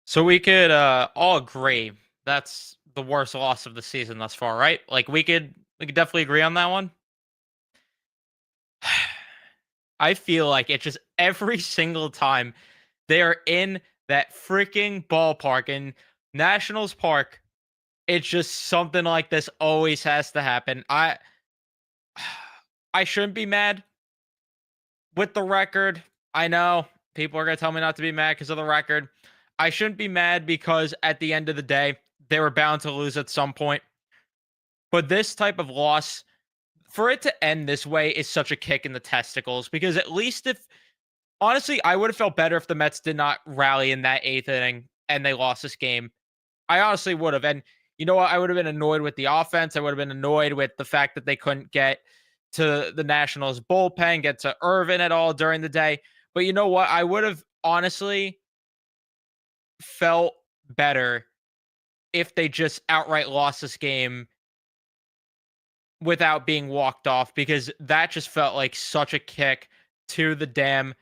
So we could all agree that's the worst loss of the season thus far, right? Like we could definitely agree on that one. I feel like it's just every single time they are in that freaking ballpark in Nationals Park, it's just something like this always has to happen. I shouldn't be mad with the record. I know people are going to tell me not to be mad because of the record. I shouldn't be mad because at the end of the day, they were bound to lose at some point. But this type of loss, for it to end this way, is such a kick in the testicles because at least if, honestly, I would have felt better if the Mets did not rally in that eighth inning and they lost this game. I honestly would have. And you know what? I would have been annoyed with the offense. I would have been annoyed with the fact that they couldn't get to the Nationals bullpen, get to Irvin at all during the day. But you know what? I would have honestly felt better if they just outright lost this game without being walked off because that just felt like such a kick to the damn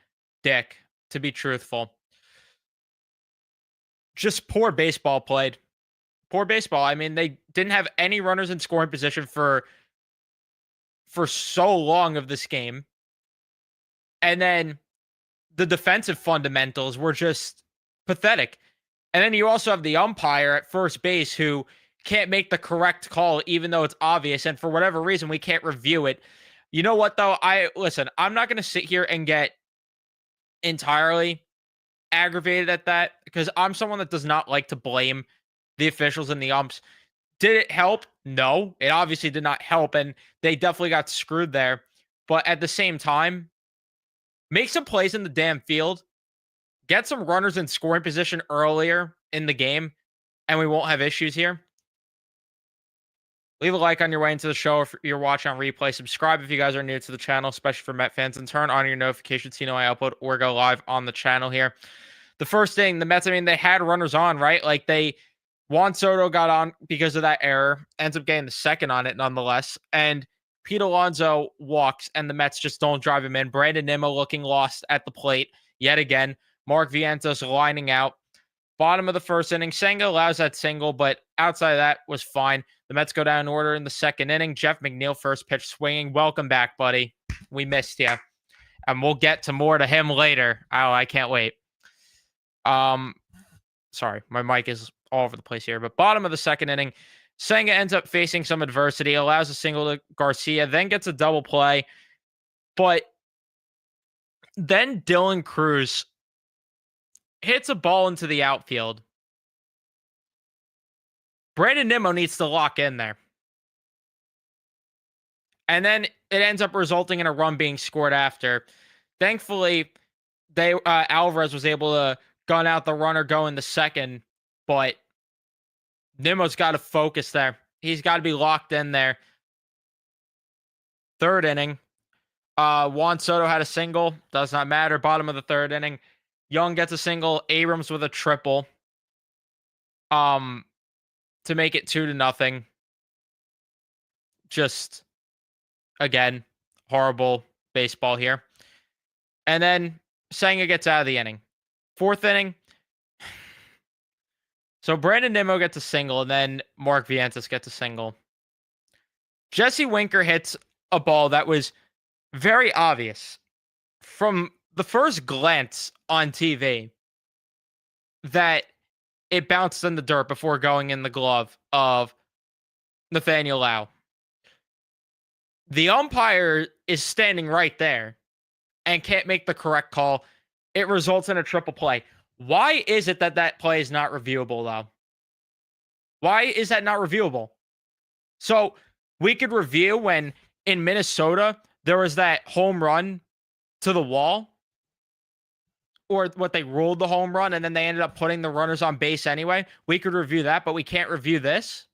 dick, to be truthful. Just poor baseball played. Poor baseball. I mean, they didn't have any runners in scoring position for so long of this game. And then the defensive fundamentals were just pathetic. And then you also have the umpire at first base who can't make the correct call, even though it's obvious. And for whatever reason, we can't review it. You know what, though? I'm not going to sit here and get entirely aggravated at that because I'm someone that does not like to blame the officials and the umps. Did it help? No, it obviously did not help. And they definitely got screwed there. But at the same time, make some plays in the damn field, get some runners in scoring position earlier in the game, and we won't have issues here. Leave a like on your way into the show if you're watching on replay. Subscribe if you guys are new to the channel, especially for Met fans, and turn on your notifications so you know I upload or go live on the channel here. The first thing, the Mets, I mean, they had runners on, right? Like Juan Soto got on because of that error, ends up getting the second on it nonetheless. And Pete Alonso walks, and the Mets just don't drive him in. Brandon Nimmo looking lost at the plate yet again. Mark Vientos lining out. Bottom of the first inning, Senga allows that single, but outside of that was fine. The Mets go down in order in the second inning. Jeff McNeil first pitch swinging. Welcome back, buddy. We missed you. And we'll get to more to him later. Oh, I can't wait. Sorry, my mic is all over the place here. But bottom of the second inning, Senga ends up facing some adversity, allows a single to Garcia, then gets a double play. But then Dylan Cruz hits a ball into the outfield. Brandon Nimmo needs to lock in there. And then it ends up resulting in a run being scored after. Thankfully, Alvarez was able to gun out the runner going the second, but Nimmo's got to focus there. He's got to be locked in there. Third inning, Juan Soto had a single. Does not matter. Bottom of the third inning, Young gets a single. Abrams with a triple. To make it 2-0. Just again, horrible baseball here. And then Senga gets out of the inning. Fourth inning. So Brandon Nimmo gets a single, and then Mark Vientos gets a single. Jesse Winker hits a ball that was very obvious from the first glance on TV that it bounced in the dirt before going in the glove of Nathaniel Lau. The umpire is standing right there and can't make the correct call. It results in a triple play. Why is it that that play is not reviewable, though? Why is that not reviewable? So we could review when in Minnesota there was that home run to the wall, or what they ruled the home run, and then they ended up putting the runners on base anyway. We could review that, but we can't review this.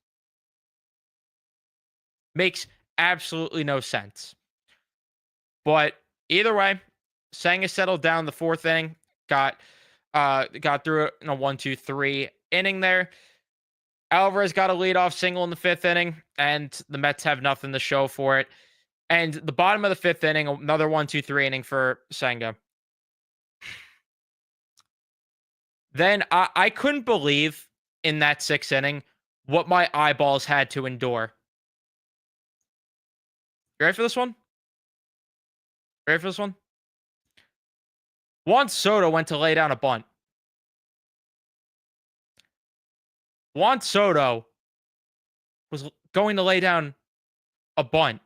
Makes absolutely no sense. But either way, Senga settled down the fourth inning, got through it in a 1-2-3 inning there. Alvarez got a leadoff single in the fifth inning, and the Mets have nothing to show for it. And the bottom of the fifth inning, another 1-2-3 inning for Senga. Then I couldn't believe in that 6th inning what my eyeballs had to endure. You ready for this one? Ready for this one? Juan Soto went to lay down a bunt. Juan Soto was going to lay down a bunt.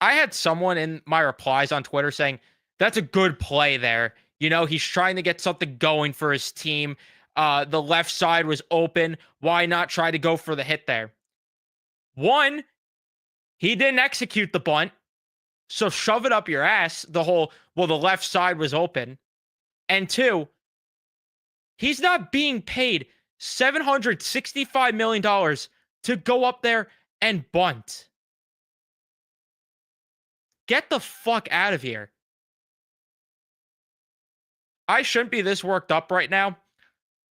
I had someone in my replies on Twitter saying, that's a good play there. You know, he's trying to get something going for his team. The left side was open. Why not try to go for the hit there? One, he didn't execute the bunt. So shove it up your ass. The left side was open. And two, he's not being paid $765 million to go up there and bunt. Get the fuck out of here. I shouldn't be this worked up right now,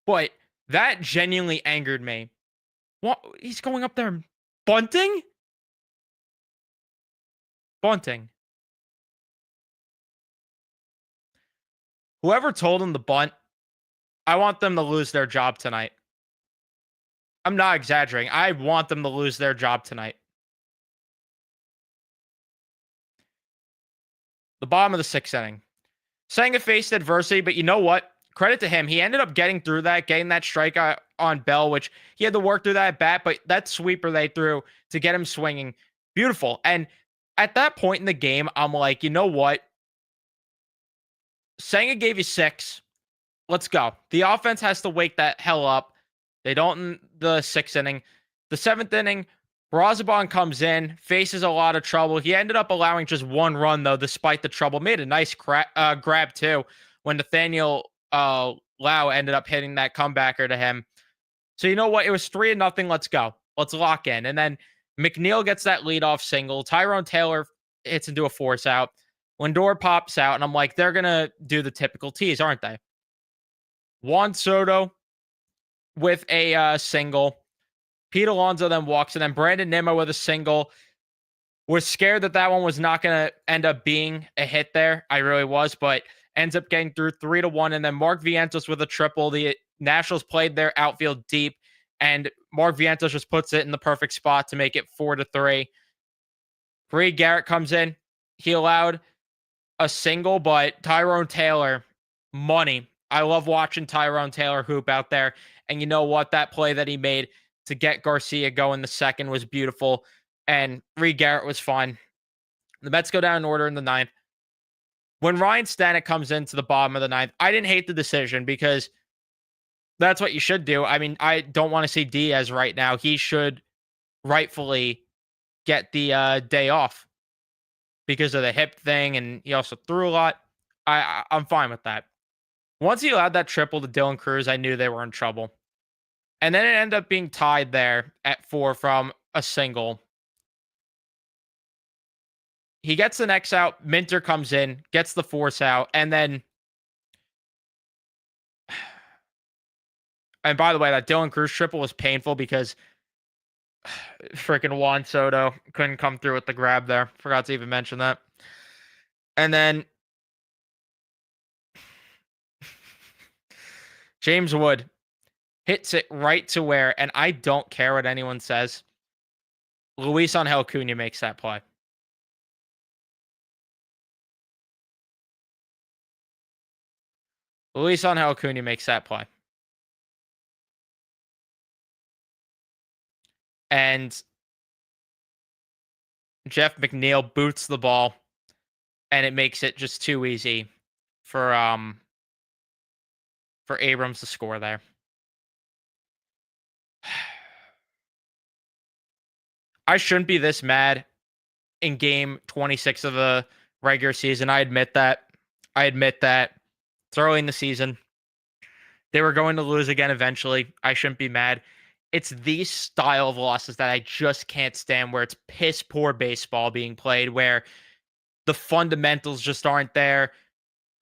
but that genuinely angered me. What? He's going up there bunting? Bunting. Whoever told him to bunt, I want them to lose their job tonight. I'm not exaggerating. I want them to lose their job tonight. The bottom of the 6th inning. Senga faced adversity, but you know what? Credit to him. He ended up getting through that, getting that strikeout on Bell, which he had to work through that at bat, but that sweeper they threw to get him swinging, beautiful. And at that point in the game, I'm like, you know what? Senga gave you 6. Let's go. The offense has to wake that hell up. They don't in the 6th inning. The 7th inning, Razabon comes in, faces a lot of trouble. He ended up allowing just 1 run, though, despite the trouble. Made a nice grab, too, when Nathaniel Lau ended up hitting that comebacker to him. So you know what? It was 3-0. Let's go. Let's lock in. And then McNeil gets that leadoff single. Tyrone Taylor hits into a force out. Lindor pops out, and I'm like, they're going to do the typical tease, aren't they? Juan Soto with a single. Pete Alonso then walks, and then Brandon Nimmo with a single. Was scared that one was not going to end up being a hit there. I really was, but ends up getting through 3-1. And then Mark Vientos with a triple. The Nationals played their outfield deep, and Mark Vientos just puts it in the perfect spot to make it 4-3. Reed Garrett comes in. He allowed a single, but Tyrone Taylor, money. I love watching Tyrone Taylor hoop out there. And you know what? That play that he made to get Garcia going the second was beautiful. And Reed Garrett was fun. The Mets go down in order in the 9th. When Ryan Stanek comes into the bottom of the 9th, I didn't hate the decision because that's what you should do. I mean, I don't want to see Diaz right now. He should rightfully get the day off because of the hip thing, and he also threw a lot. I'm fine with that. Once he allowed that triple to Dylan Cruz, I knew they were in trouble. And then it ended up being tied there at 4 from a single. He gets the next out. Minter comes in, gets the force out, and then. And by the way, that Dylan Cruz triple was painful because freaking Juan Soto couldn't come through with the grab there. Forgot to even mention that. And then James Wood hits it right to where, and I don't care what anyone says, Luis Angel Cunha makes that play. Luis Angel Cunha makes that play. And Jeff McNeil boots the ball, and it makes it just too easy for Abrams to score there. I shouldn't be this mad in game 26 of the regular season. I admit that. It's early in the season. They were going to lose again eventually. I shouldn't be mad. It's these style of losses that I just can't stand, where it's piss poor baseball being played, where the fundamentals just aren't there.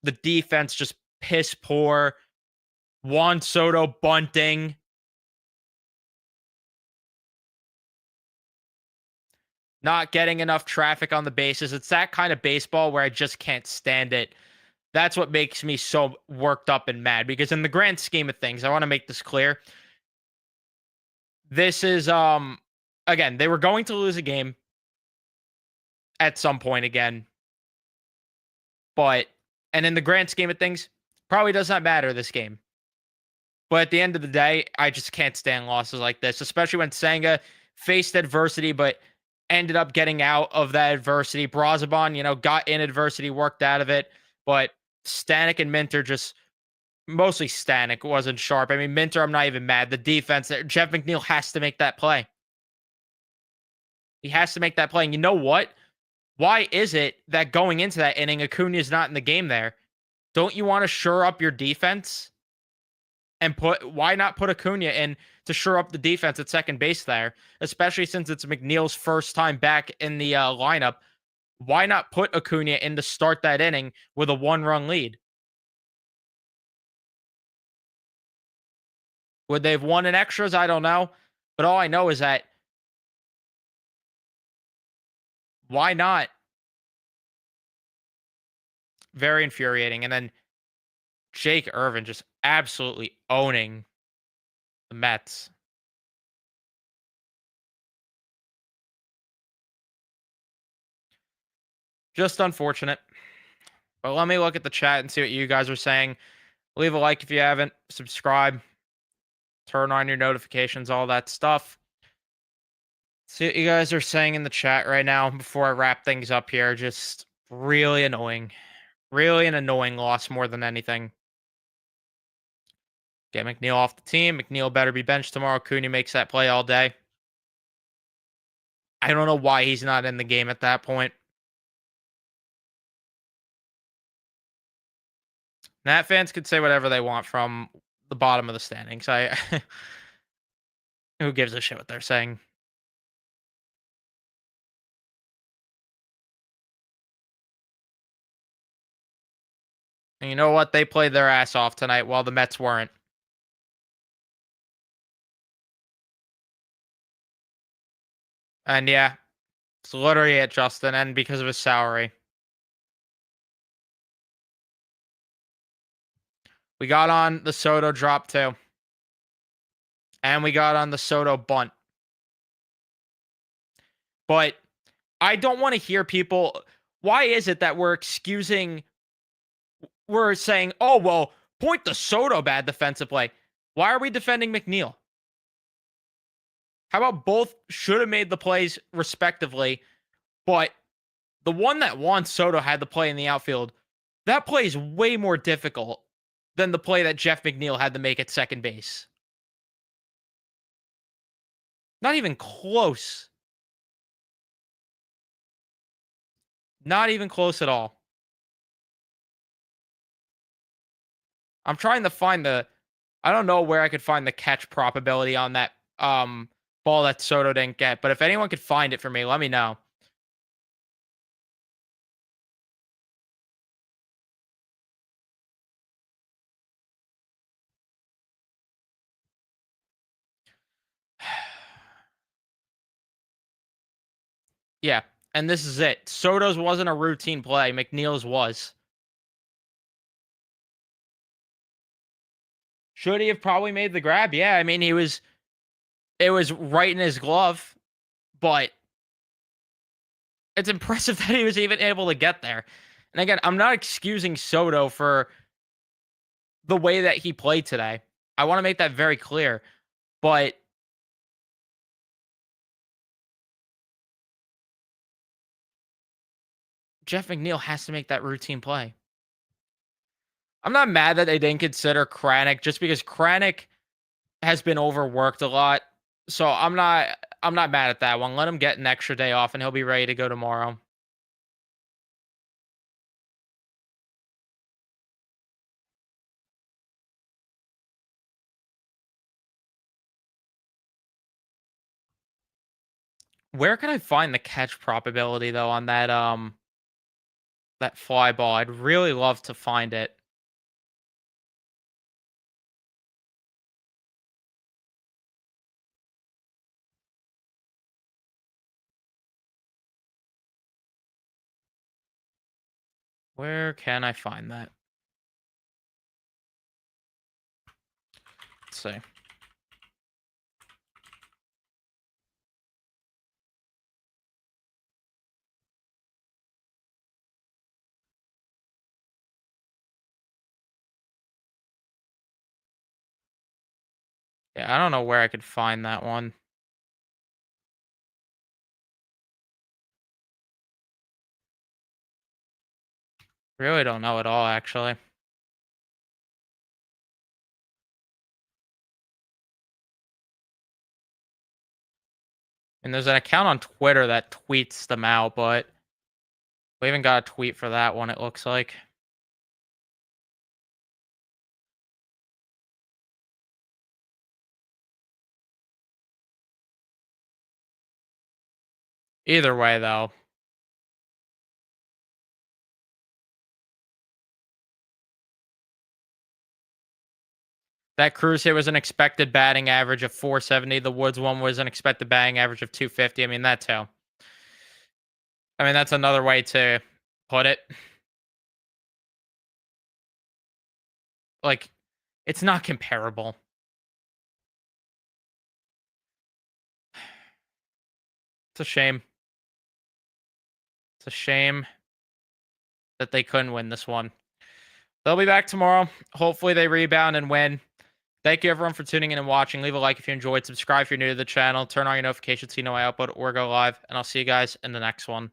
The defense just piss poor. Juan Soto bunting. not getting enough traffic on the bases. It's that kind of baseball where I just can't stand it. That's what makes me so worked up and mad because in the grand scheme of things, I want to make this clear. This is again, they were going to lose a game at some point again, but and in the grand scheme of things, probably does not matter this game. But at the end of the day, I just can't stand losses like this, especially when Senga faced adversity, but ended up getting out of that adversity. Brazaban, got in adversity, worked out of it, but Stanek and Minter just mostly Stanek wasn't sharp. I mean, Minter, I'm not even mad. The defense, Jeff McNeil has to make that play. He has to make that play. And you know what? Why is it that going into that inning, Acuna is not in the game there? Don't you want to shore up your defense? And why not put Acuna in to shore up the defense at second base there, especially since it's McNeil's first time back in the lineup? Why not put Acuna in to start that inning with a 1-run lead? Would they have won in extras? I don't know. But all I know is that why not? Very infuriating. And then Jake Irvin just absolutely owning the Mets. Just unfortunate. But let me look at the chat and see what you guys are saying. Leave a like if you haven't. Subscribe. Turn on your notifications, all that stuff. See what you guys are saying in the chat right now before I wrap things up here. Just really annoying. Really an annoying loss more than anything. Get McNeil off the team. McNeil better be benched tomorrow. Cooney makes that play all day. I don't know why he's not in the game at that point. Nat fans could say whatever they want from the bottom of the standings. Who gives a shit what they're saying? And you know what? They played their ass off tonight while the Mets weren't. And yeah, it's literally it, Justin, and because of his salary. We got on the Soto drop too. And we got on the Soto bunt. But I don't want to hear people. Why is it that we're saying, oh, well, point to Soto bad defensive play? Why are we defending McNeil? How about both should have made the plays respectively, but the one that Juan Soto had to play in the outfield, that play is way more difficult than the play that Jeff McNeil had to make at second base. Not even close. Not even close at all. I'm trying to find I don't know where I could find the catch probability on that ball that Soto didn't get, but if anyone could find it for me, let me know. Yeah, and this is it. Soto's wasn't a routine play. McNeil's was. Should he have probably made the grab? Yeah, I mean it was right in his glove, but it's impressive that he was even able to get there. And again, I'm not excusing Soto for the way that he played today. I want to make that very clear. But Jeff McNeil has to make that routine play. I'm not mad that they didn't consider Kranick just because Kranick has been overworked a lot. So I'm not mad at that one. Let him get an extra day off and he'll be ready to go tomorrow. Where can I find the catch probability though on that fly ball? I'd really love to find it. Where can I find that? Let's see. Yeah, I don't know where I could find that one. Really don't know at all, actually. And there's an account on Twitter that tweets them out, but we haven't got a tweet for that one, it looks like. Either way, though. That cruise hit was an expected batting average of 470. The Woods one was an expected batting average of 250. I mean, that's how. I mean, that's another way to put it. Like, it's not comparable. It's a shame. It's a shame that they couldn't win this one. They'll be back tomorrow. Hopefully, they rebound and win. Thank you, everyone, for tuning in and watching. Leave a like if you enjoyed. Subscribe if you're new to the channel. Turn on your notifications so you know I upload or go live. And I'll see you guys in the next one.